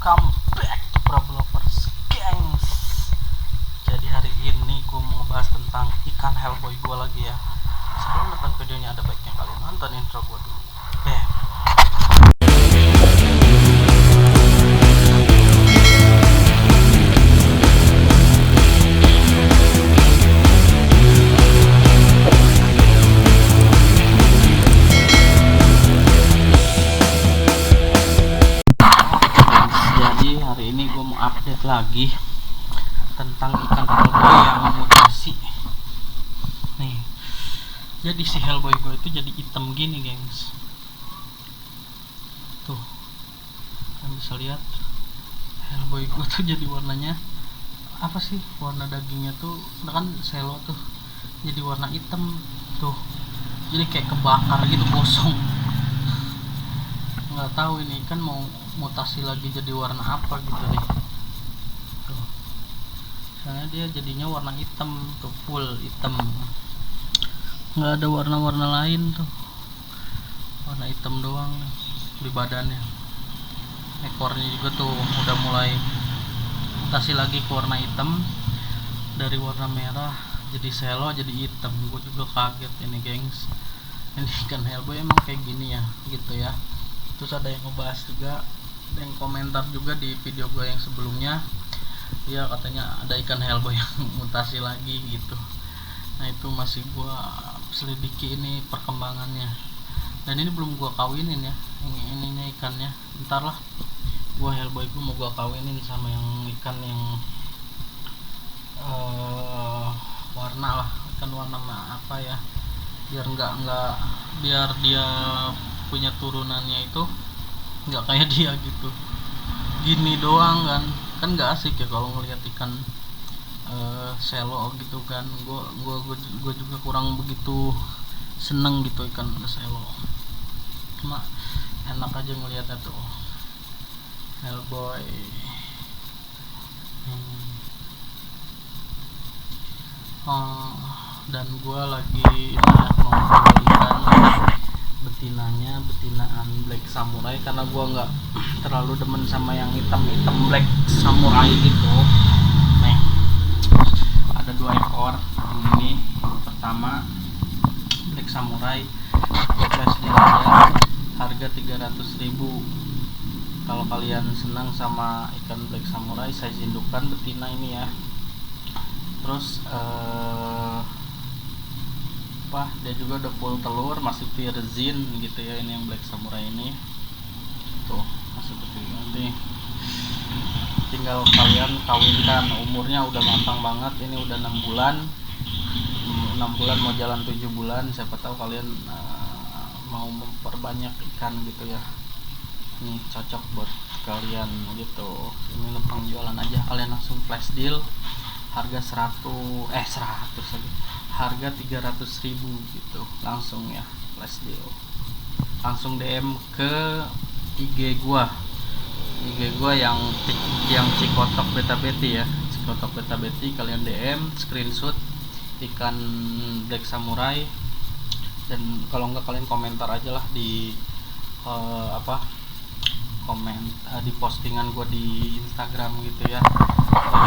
welcome back to Problemovers gengs. Jadi hari ini gue mau ngebahas tentang ikan hellboy gue lagi ya. Sebelum nonton videonya ada baiknya kalian nonton intro gue dulu. Bam. Update lagi tentang ikan hellboy yang mutasi nih. Jadi si hellboy gue itu jadi hitam gini gengs, tuh kalian bisa lihat hellboy gue tuh jadi warnanya apa sih, warna dagingnya tuh kan selo tuh jadi warna hitam tuh, jadi kayak kebakar gitu, gosong. Nggak tahu ini kan mau mutasi lagi jadi warna apa gitu deh. Soalnya dia jadinya warna hitam tuh, full hitam, nggak ada warna-warna lain tuh, warna hitam doang di badannya. Ekornya juga tuh udah mulai mutasi lagi ke warna hitam, dari warna merah jadi selo jadi hitam. Gue juga kaget ini gengs, ini ikan hellboy emang kayak gini ya gitu ya. Terus ada yang ngebahas juga, ada yang komentar juga di video gue yang sebelumnya, ya katanya ada ikan hellboy yang mutasi lagi gitu. Nah itu masih gua selidiki ini perkembangannya, dan ini belum gua kawinin ya, ininya ikannya. Ntar lah gua hellboy gua mau gua kawinin sama yang ikan yang warna lah, ikan warna apa ya, biar biar dia punya turunannya itu nggak kayak dia gitu gini doang kan nggak asik ya kalau ngelihat ikan selo gitu kan. Gue juga kurang begitu seneng gitu ikan selo, cuma enak aja ngelihatnya tuh hellboy. Dan gue lagi mau ikan betinaan black samurai, karena gua nggak terlalu demen sama yang hitam black samurai gitu. Nih ada 2 ekor ini. Pertama black samurai flash deal aja, harga 300.000. Kalau kalian senang sama ikan black samurai, saya indukan betina ini ya. Terus dia juga udah full telur, masih virgin gitu ya. Ini yang black samurai ini tuh masih virgin, nanti tinggal kalian kawinkan. Umurnya udah matang banget, ini udah 6 bulan mau jalan 7 bulan. Siapa tahu kalian mau memperbanyak ikan gitu ya, ini cocok buat kalian gitu. Ini numpang jualan aja, kalian langsung flash deal harga 100 harga 300.000 gitu, langsung ya flash deal. Langsung DM ke IG gua yang Cikotok Beta Betty ya, Cikotok Beta Betty. Kalian DM screenshot ikan black samurai, dan kalau enggak kalian komentar aja lah di di postingan gua di Instagram gitu ya,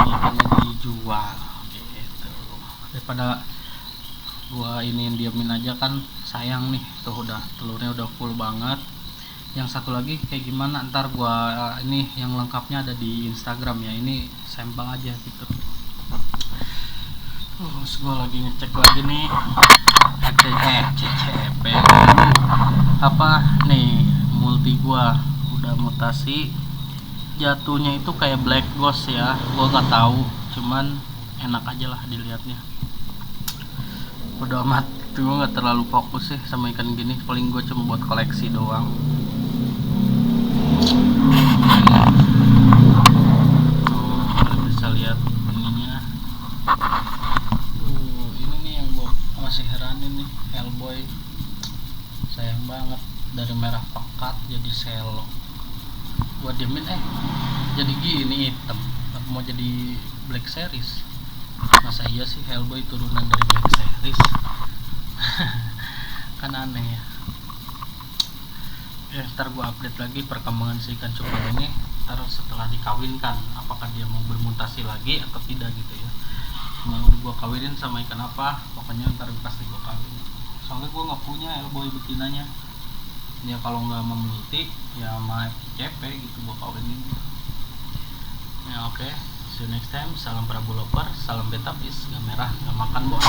ini ikannya dijual gitu. Daripada gua ini diamin aja kan sayang nih, tuh udah telurnya udah full banget. Yang satu lagi kayak gimana ntar gua ini yang lengkapnya ada di Instagram ya, ini sampel aja gitu. Terus gua lagi ngecek lagi nih CCP nih, multi gua udah mutasi, jatuhnya itu kayak black ghost ya. Gua nggak tahu, cuman enak aja lah dilihatnya. Udah amat, gue nggak terlalu fokus sih sama ikan gini, paling gue cuma buat koleksi doang. Kalian bisa lihat ininya. Ini nih yang gue masih heranin nih, hellboy. Sayang banget, dari merah pekat jadi selo. Gue diemin jadi gini hitam. Aku mau jadi black series. Masa iya sih hellboy turunan dari black series? Kan aneh ya. Ntar gue update lagi perkembangan si ikan cupang ini. ntar setelah dikawinkan apakah dia mau bermutasi lagi atau tidak gitu ya. Mau gua kawinin sama ikan apa, pokoknya ntar pasti gua kawin. Soalnya gua nggak punya L-boy betinanya ya, kalau nggak memulti ya sama CP gitu gua kawinin ya. Oke, see you next time. Salam Prabu Loper, salam beta fish, nggak merah nggak makan bos.